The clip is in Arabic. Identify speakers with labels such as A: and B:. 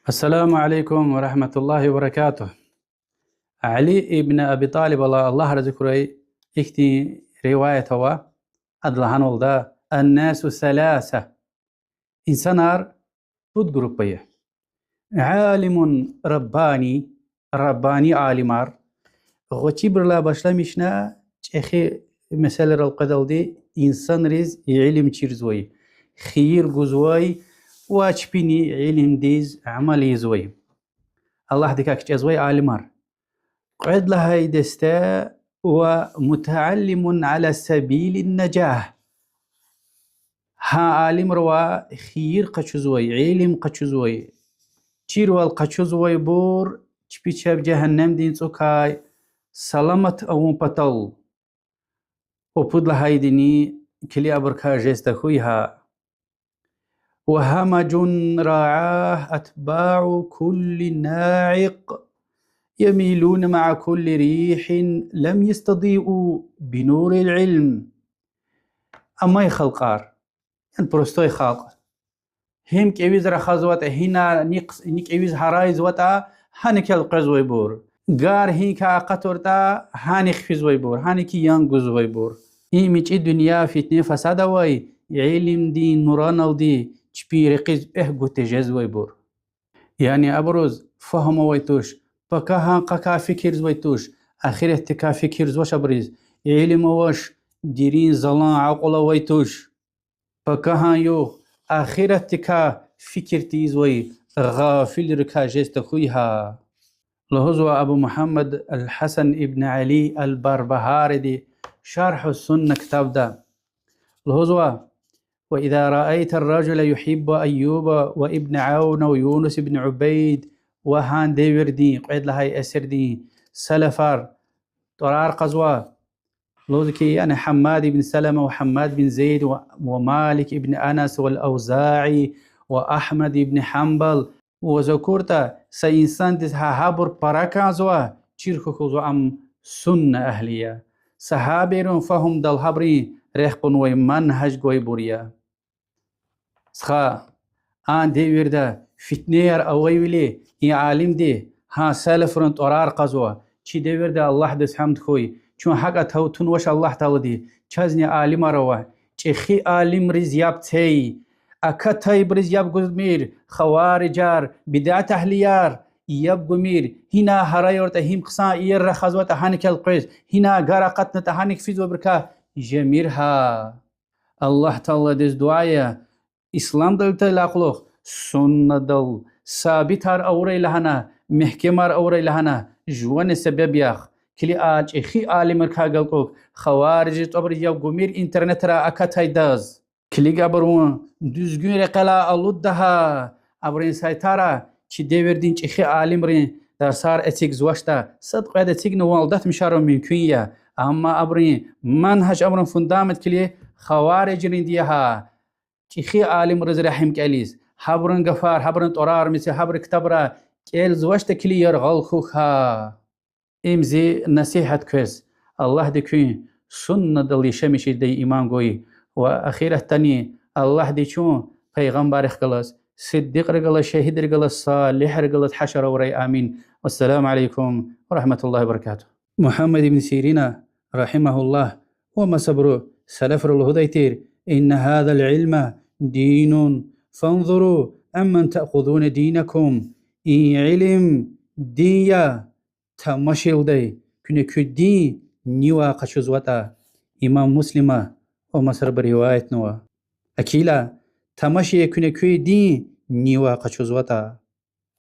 A: السلام عليكم ورحمة الله وبركاته. علي ابن أبي طالب الله رذكري اكتي رواية هو أدلهان ولدا الناس ثلاثة إنسانار بود جروبية عالم رباني عالمار غوتي برلا باشلامشنا اخي مثال القدل دي إنسان ريز علم تشيرزوي خير جزوي واجبيني علم ديز عملي زوي الله ديكاك جزوي عالمار قعد لها دستا ومتعلم على سبيل النجاح ها عالم روا خير قشزوي علم قشزوي تشيروا القشزوي بور تشبيتشاب جهنم دين سوكاي سلامت او بطل وبود لها ديني كلي أبركا جيستخويها وهمج راعاه أتباع كل ناعق يميلون مع كل ريح لم يستضيئوا بنور العلم أما يخلقار يعني بروستوي خلق هم كيويز رخزوات هنا نيك ايويز هرايز وتا هانك القز ويبور غار هيكا قطرتا هانك فيز ويبور هانك يانغوز ويبور إيميج الدنيا فتنة فساد واي علم دي نوران دي تشبير قز اهجو تجاز ويبور يعني أبرز فهم ويتوش بكاها قكا فكر زويتوش أخير احتكا فكر زوش أبرز علم وش ديرين زلان عقل ويتوش بكاها يو أخير احتكا فكر تيزوي غافل ركا جيست خويها لهزو أبو محمد الحسن ابن علي البربهاردي شرح السنة كتاب دا لهزو وإذا رأيت الرجل يحب أيوب وابن عون ويونس بن عبيد وهان ديوردي قعد لهاي أسردي سلفار طرار قزوا لوذكي أنا حماد بن سلمة وحماد بن زيد ومالك بن أنس والأوزاعي وأحمد بن حنبل وذكرت سينسان تسها هابر باراكازوا تشيركوكوزو أم سنة أهلية صحابيرون فهم دل هبري ريحقون ومنهج قوي بوريا سخا آن ديوردا فتنير أويولي هي عالم دي ها سالفرن طرار قزوا چي ديوردا الله دس حمد خوي چون حقا توتون وش الله تعالى دي چازني عالم روا چي خي عالم رزياب تي أكتاي برزياب قزمير خوارجار بدعة أهليار يب قمير هنا هرايورتا هم قصان إير رخزوتا هانك القيس هنا غارا قطنتا هانك فيزو بركا جميرها الله تعالى دس دعايا إسلام دلتا لاقلوخ سنة دل ثابتار أوري لهنا محكمار أوري لهنا جوان سبب ياخ كلي آج إخي عالم ركا قلقوك خوارج تبر يب قمير انترنت را أكتاي داز كلي قبرون düzgün rekala aluddaha abrin saytara çi deverdin çi alim rin dersar etik zwaşta sadq etik no waldat misharo mümkün ya amma abrin manhaj amrun fundament kli khawarijin diha çi alim riz rahim kalis habrun gafar habrun torar misi habr kitabra kel zwaşta kli yer galkhuha imzi nasihat kız Allah dikün sunna dali şemişi de iman goyi ve ahiret tani الله دي چون پیغمبر اخلاص صديق رجل شهيد رجل صالح رجل حشر وري آمين والسلام عليكم ورحمة الله وبركاته. محمد بن سيرين رحمه الله وما صبره سلف الهديتير إن هذا العلم دين فانظروا أمن تأخذون دينكم إن علم ديا تمشيل دي كنك دي نيوا قشزوتا إمام مسلمة ومصر برواية نوا أكيلا تمشي كنكوي دي نيوا قشوزوتا